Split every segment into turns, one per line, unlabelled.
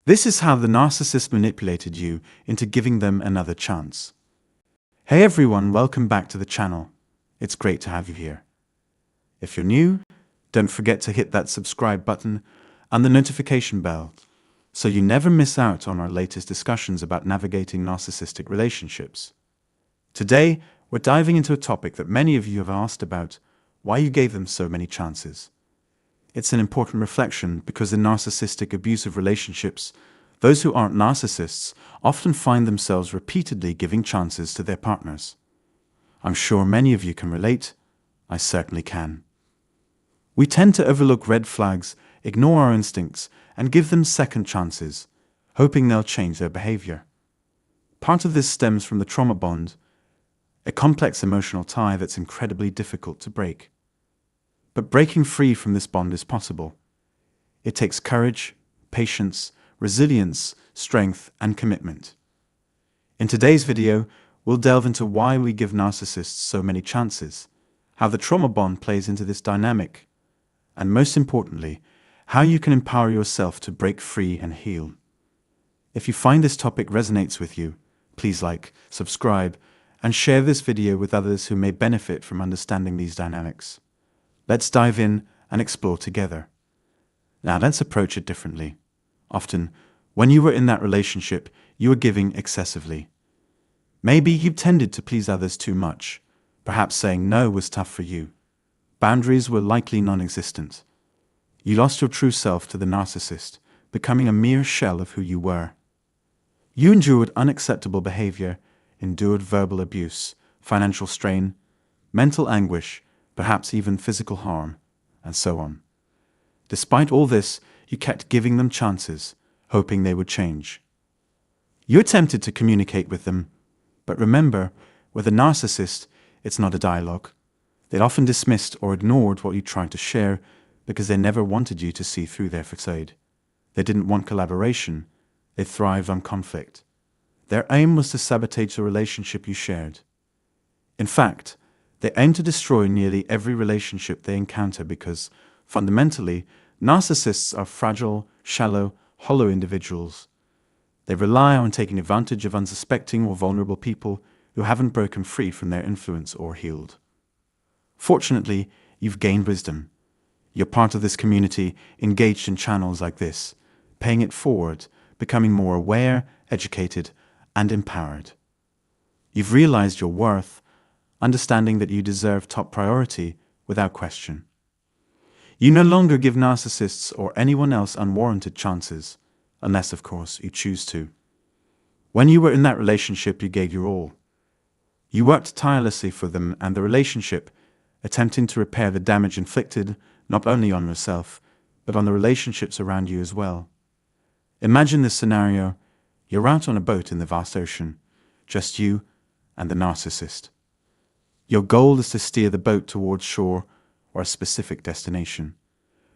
This is how the narcissist manipulated you into giving them another chance. Hey everyone, welcome back to the channel. It's great to have you here. If you're new, don't forget to hit that subscribe button and the notification bell so you never miss out on our latest discussions about navigating narcissistic relationships. Today, we're diving into a topic that many of you have asked about: why you gave them so many chances. It's an important reflection because in narcissistic abusive relationships, those who aren't narcissists often find themselves repeatedly giving chances to their partners. I'm sure many of you can relate. I certainly can. We tend to overlook red flags, ignore our instincts, and give them second chances, hoping they'll change their behavior. Part of this stems from the trauma bond, a complex emotional tie that's incredibly difficult to break. But breaking free from this bond is possible. It takes courage, patience, resilience, strength, and commitment. In today's video, we'll delve into why we give narcissists so many chances, how the trauma bond plays into this dynamic, and most importantly, how you can empower yourself to break free and heal. If you find this topic resonates with you, please like, subscribe, and share this video with others who may benefit from understanding these dynamics. Let's dive in and explore together. Now let's approach it differently. Often, when you were in that relationship, you were giving excessively. Maybe you tended to please others too much. Perhaps saying no was tough for you. Boundaries were likely non-existent. You lost your true self to the narcissist, becoming a mere shell of who you were. You endured unacceptable behavior, endured verbal abuse, financial strain, mental anguish, perhaps even physical harm, and so on. Despite all this, you kept giving them chances, hoping they would change. You attempted to communicate with them, but remember, with a narcissist, it's not a dialogue. They'd often dismissed or ignored what you tried to share because they never wanted you to see through their facade. They didn't want collaboration. They thrived on conflict. Their aim was to sabotage the relationship you shared. In fact, they aim to destroy nearly every relationship they encounter because, fundamentally, narcissists are fragile, shallow, hollow individuals. They rely on taking advantage of unsuspecting or vulnerable people who haven't broken free from their influence or healed. Fortunately, you've gained wisdom. You're part of this community, engaged in channels like this, paying it forward, becoming more aware, educated, and empowered. You've realized your worth, understanding that you deserve top priority without question. You no longer give narcissists or anyone else unwarranted chances, unless, of course, you choose to. When you were in that relationship, you gave your all. You worked tirelessly for them and the relationship, attempting to repair the damage inflicted not only on yourself, but on the relationships around you as well. Imagine this scenario: you're out on a boat in the vast ocean, just you and the narcissist. Your goal is to steer the boat towards shore or a specific destination.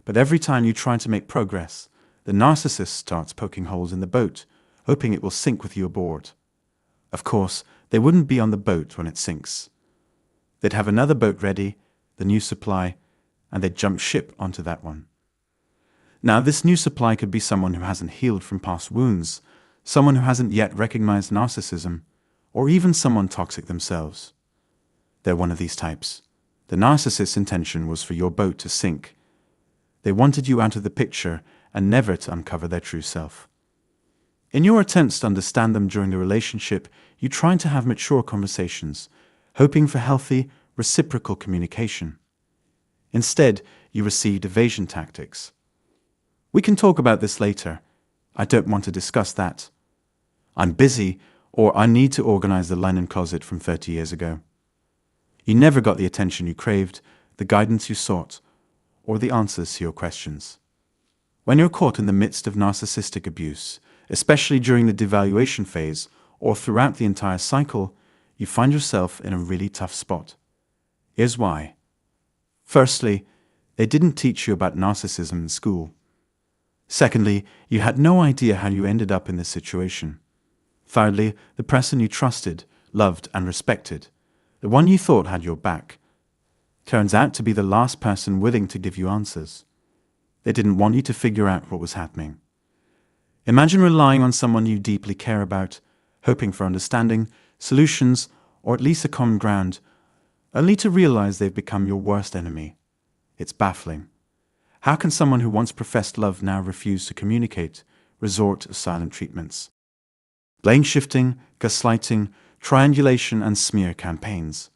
But every time you try to make progress, the narcissist starts poking holes in the boat, hoping it will sink with you aboard. Of course, they wouldn't be on the boat when it sinks. They'd have another boat ready, the new supply, and they'd jump ship onto that one. Now, this new supply could be someone who hasn't healed from past wounds, someone who hasn't yet recognized narcissism, or even someone toxic themselves. They're one of these types. The narcissist's intention was for your boat to sink. They wanted you out of the picture and never to uncover their true self. In your attempts to understand them during the relationship, you tried to have mature conversations, hoping for healthy, reciprocal communication. Instead, you received evasion tactics. We can talk about this later. I don't want to discuss that. I'm busy, or I need to organize the linen closet from 30 years ago. You never got the attention you craved, the guidance you sought, or the answers to your questions. When you're caught in the midst of narcissistic abuse, especially during the devaluation phase or throughout the entire cycle, you find yourself in a really tough spot. Here's why. Firstly, they didn't teach you about narcissism in school. Secondly, you had no idea how you ended up in this situation. Thirdly, the person you trusted, loved, and respected, the one you thought had your back, turns out to be the last person willing to give you answers. They didn't want you to figure out what was happening. Imagine relying on someone you deeply care about, hoping for understanding, solutions, or at least a common ground, only to realize they've become your worst enemy. It's baffling. How can someone who once professed love now refuse to communicate, resort to silent treatments? Blame shifting, gaslighting, triangulation, and smear campaigns.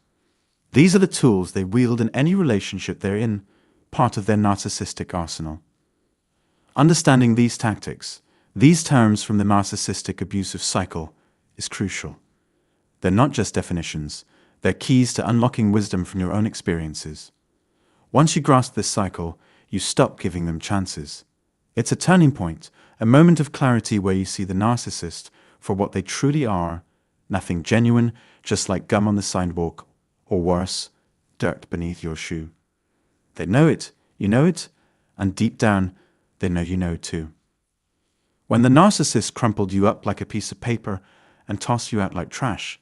These are the tools they wield in any relationship they're in, part of their narcissistic arsenal. Understanding these tactics, these terms from the narcissistic abusive cycle, is crucial. They're not just definitions, they're keys to unlocking wisdom from your own experiences. Once you grasp this cycle, you stop giving them chances. It's a turning point, a moment of clarity where you see the narcissist for what they truly are, nothing genuine, just like gum on the sidewalk, or worse, dirt beneath your shoe. They know it, you know it, and deep down, they know you know it too. When the narcissist crumpled you up like a piece of paper and tossed you out like trash,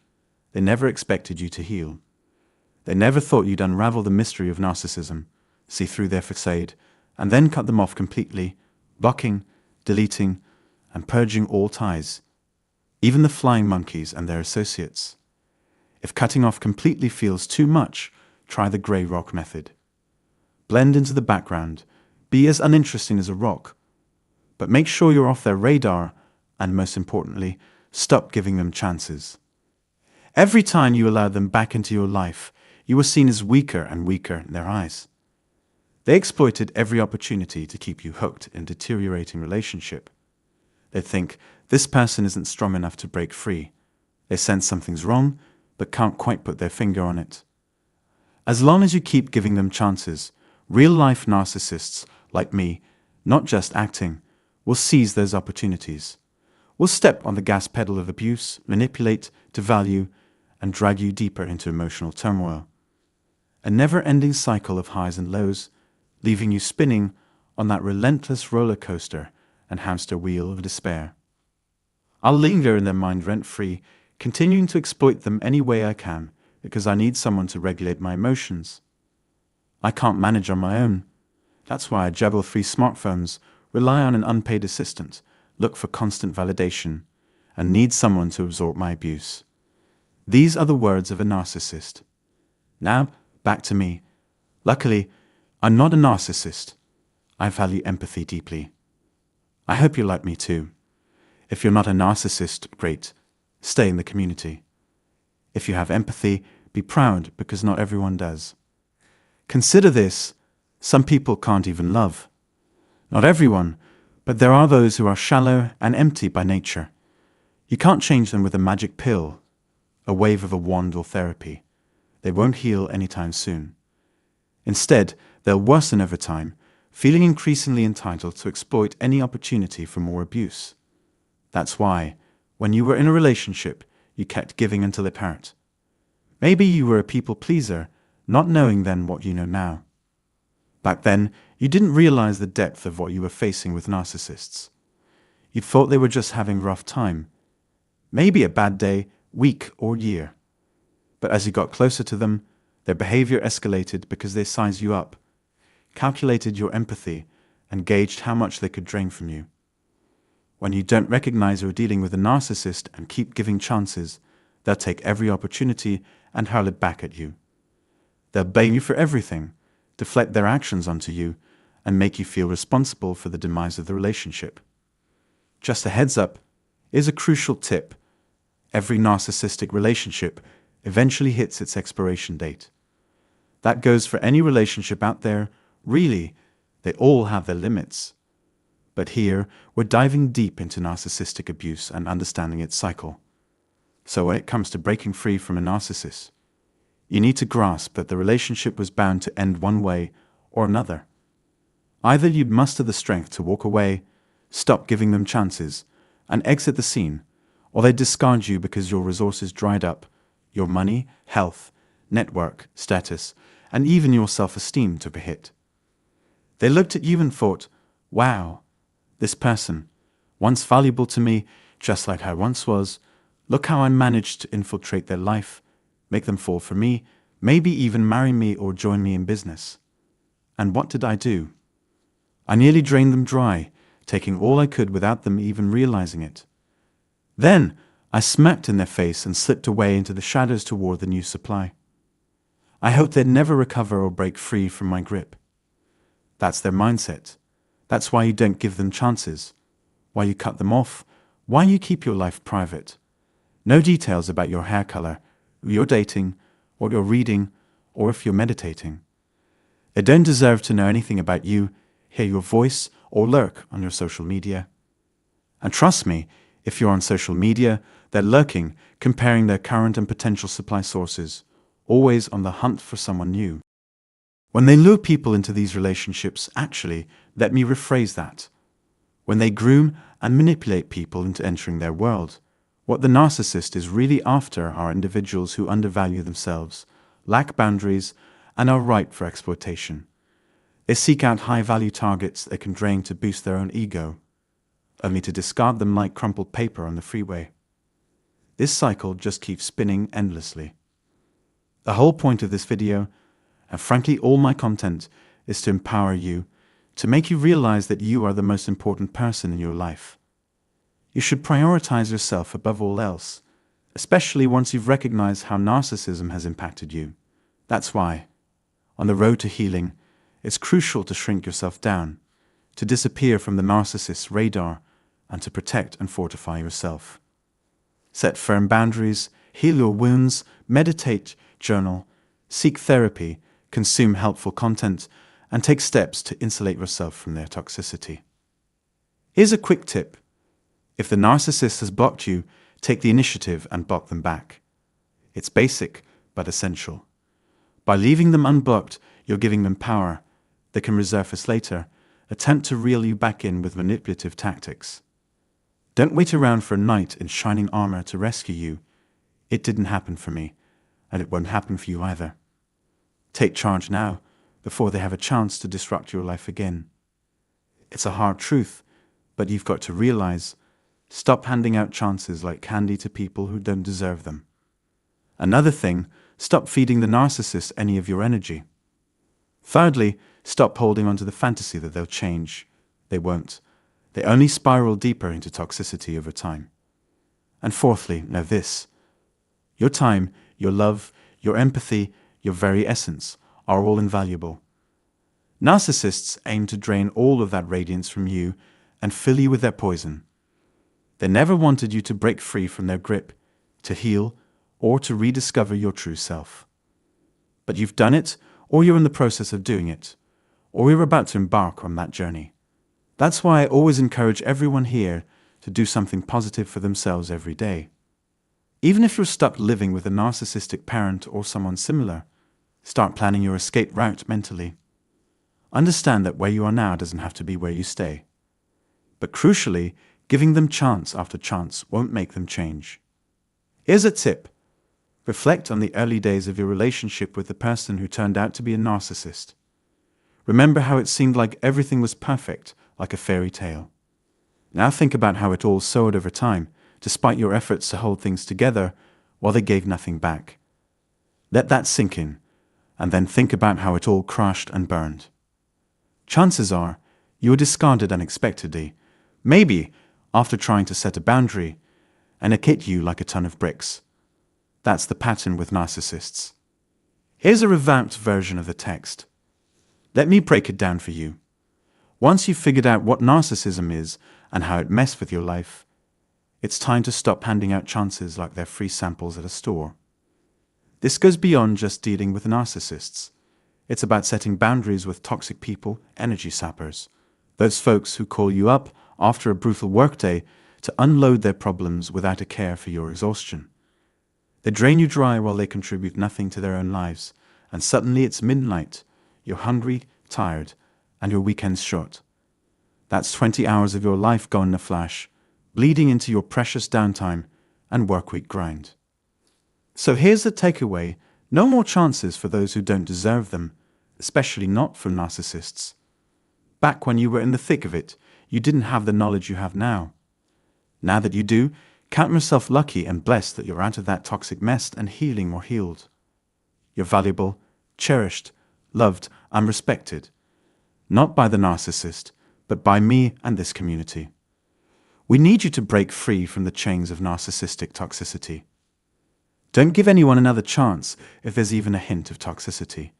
they never expected you to heal. They never thought you'd unravel the mystery of narcissism, see through their facade, and then cut them off completely, blocking, deleting, and purging all ties, even the flying monkeys and their associates. If cutting off completely feels too much, try the grey rock method. Blend into the background, be as uninteresting as a rock, but make sure you're off their radar, and most importantly, stop giving them chances. Every time you allow them back into your life, you were seen as weaker and weaker in their eyes. They exploited every opportunity to keep you hooked in a deteriorating relationship. They think this person isn't strong enough to break free. They sense something's wrong, but can't quite put their finger on it. As long as you keep giving them chances, real-life narcissists like me, not just acting, will seize those opportunities. Will step on the gas pedal of abuse, manipulate, devalue, and drag you deeper into emotional turmoil. A never-ending cycle of highs and lows, leaving you spinning on that relentless roller coaster and hamster wheel of despair. I'll linger in their mind rent-free, continuing to exploit them any way I can, because I need someone to regulate my emotions. I can't manage on my own. That's why I juggle 3 smartphones, rely on an unpaid assistant, look for constant validation, and need someone to absorb my abuse. These are the words of a narcissist. Now, back to me. Luckily, I'm not a narcissist. I value empathy deeply. I hope you like me too. If you're not a narcissist, great. Stay in the community. If you have empathy, be proud, because not everyone does. Consider this: some people can't even love. Not everyone, but there are those who are shallow and empty by nature. You can't change them with a magic pill, a wave of a wand or therapy. They won't heal anytime soon. Instead, they'll worsen over time, feeling increasingly entitled to exploit any opportunity for more abuse. That's why, when you were in a relationship, you kept giving until it hurt. Maybe you were a people pleaser, not knowing then what you know now. Back then, you didn't realize the depth of what you were facing with narcissists. You thought they were just having a rough time. Maybe a bad day, week, or year. But as you got closer to them, their behavior escalated because they sized you up, calculated your empathy, and gauged how much they could drain from you. When you don't recognize you're dealing with a narcissist and keep giving chances, they'll take every opportunity and hurl it back at you. They'll blame you for everything, deflect their actions onto you, and make you feel responsible for the demise of the relationship. Just a heads up, here's a crucial tip. Every narcissistic relationship eventually hits its expiration date. That goes for any relationship out there. Really, they all have their limits. But here, we're diving deep into narcissistic abuse and understanding its cycle. So when it comes to breaking free from a narcissist, you need to grasp that the relationship was bound to end one way or another. Either you'd muster the strength to walk away, stop giving them chances, and exit the scene, or they discard you because your resources dried up, your money, health, network, status, and even your self-esteem took a hit. They looked at you and thought, wow, this person, once valuable to me, just like I once was, look how I managed to infiltrate their life, make them fall for me, maybe even marry me or join me in business. And what did I do? I nearly drained them dry, taking all I could without them even realizing it. Then I smacked in their face and slipped away into the shadows toward the new supply. I hoped they'd never recover or break free from my grip. That's their mindset. That's why you don't give them chances, why you cut them off, why you keep your life private. No details about your hair color, who you're dating, what you're reading, or if you're meditating. They don't deserve to know anything about you, hear your voice, or lurk on your social media. And trust me, if you're on social media, they're lurking, comparing their current and potential supply sources, always on the hunt for someone new. When they lure people into these relationships, actually, let me rephrase that. When they groom and manipulate people into entering their world, what the narcissist is really after are individuals who undervalue themselves, lack boundaries, and are ripe for exploitation. They seek out high-value targets they can drain to boost their own ego, only to discard them like crumpled paper on the freeway. This cycle just keeps spinning endlessly. The whole point of this video, and frankly all my content, is to empower you, to make you realize that you are the most important person in your life. You should prioritize yourself above all else, especially once you've recognized how narcissism has impacted you. That's why, on the road to healing, it's crucial to shrink yourself down, to disappear from the narcissist's radar, and to protect and fortify yourself. Set firm boundaries, heal your wounds, meditate, journal, seek therapy, consume helpful content, and take steps to insulate yourself from their toxicity. Here's a quick tip. If the narcissist has blocked you, take the initiative and block them back. It's basic, but essential. By leaving them unblocked, you're giving them power. They can resurface later, attempt to reel you back in with manipulative tactics. Don't wait around for a knight in shining armor to rescue you. It didn't happen for me, and it won't happen for you either. Take charge now, before they have a chance to disrupt your life again. It's a hard truth, but you've got to realize, stop handing out chances like candy to people who don't deserve them. Another thing, stop feeding the narcissist any of your energy. Thirdly, stop holding on to the fantasy that they'll change. They won't. They only spiral deeper into toxicity over time. And fourthly, know this. Your time, your love, your empathy, your very essence are all invaluable. Narcissists aim to drain all of that radiance from you and fill you with their poison. They never wanted you to break free from their grip, to heal, or to rediscover your true self. But you've done it, or you're in the process of doing it, or you're about to embark on that journey. That's why I always encourage everyone here to do something positive for themselves every day. Even if you're stuck living with a narcissistic parent or someone similar, start planning your escape route mentally. Understand that where you are now doesn't have to be where you stay. But crucially, giving them chance after chance won't make them change. Here's a tip. Reflect on the early days of your relationship with the person who turned out to be a narcissist. Remember how it seemed like everything was perfect, like a fairy tale. Now think about how it all soared over time, despite your efforts to hold things together while they gave nothing back. Let that sink in, and then think about how it all crashed and burned. Chances are, you were discarded unexpectedly, maybe after trying to set a boundary, and it hit you like a ton of bricks. That's the pattern with narcissists. Here's a revamped version of the text. Let me break it down for you. Once you've figured out what narcissism is and how it messed with your life, it's time to stop handing out chances like they're free samples at a store. This goes beyond just dealing with narcissists. It's about setting boundaries with toxic people, energy sappers, those folks who call you up after a brutal workday to unload their problems without a care for your exhaustion. They drain you dry while they contribute nothing to their own lives, and suddenly it's midnight, you're hungry, tired, and your weekend's short. That's 20 hours of your life gone in a flash, bleeding into your precious downtime and workweek grind. So here's the takeaway. No more chances for those who don't deserve them, especially not from narcissists. Back when you were in the thick of it, you didn't have the knowledge you have now. Now that you do, count yourself lucky and blessed that you're out of that toxic mess and healing or healed. You're valuable, cherished, loved, and respected. Not by the narcissist, but by me and this community. We need you to break free from the chains of narcissistic toxicity. Don't give anyone another chance if there's even a hint of toxicity.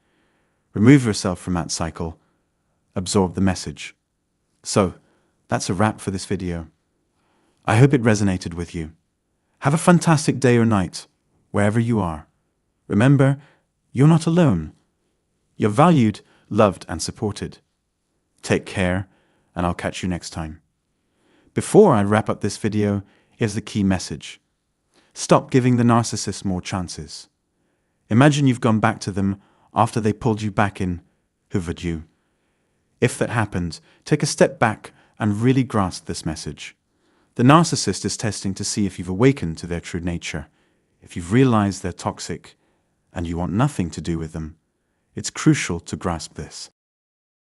Remove yourself from that cycle. Absorb the message. So, that's a wrap for this video. I hope it resonated with you. Have a fantastic day or night, wherever you are. Remember, you're not alone. You're valued, loved, and supported. Take care, and I'll catch you next time. Before I wrap up this video, here's the key message. Stop giving the narcissist more chances. Imagine you've gone back to them after they pulled you back in, hoovered you. If that happened, take a step back and really grasp this message. The narcissist is testing to see if you've awakened to their true nature, if you've realized they're toxic, and you want nothing to do with them. It's crucial to grasp this.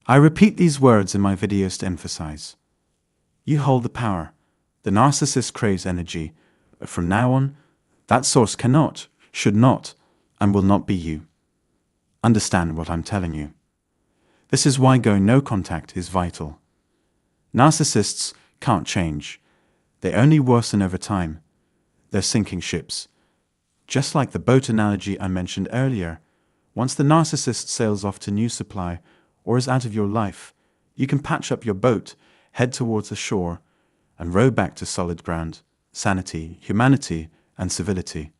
I repeat these words in my videos to emphasize. You hold the power. The narcissist craves energy, but from now on, that source cannot, should not, and will not be you. Understand what I'm telling you. This is why going no contact is vital. Narcissists can't change. They only worsen over time. They're sinking ships. Just like the boat analogy I mentioned earlier, once the narcissist sails off to new supply or is out of your life, you can patch up your boat, head towards the shore, and row back to solid ground, sanity, humanity, and civility.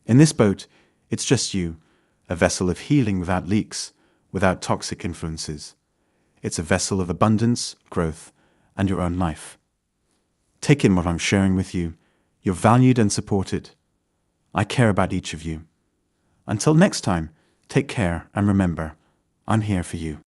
In this boat, it's just you, a vessel of healing without leaks, without toxic influences. It's a vessel of abundance, growth, and your own life. Take in what I'm sharing with you. You're valued and supported. I care about each of you. Until next time, take care and remember, I'm here for you.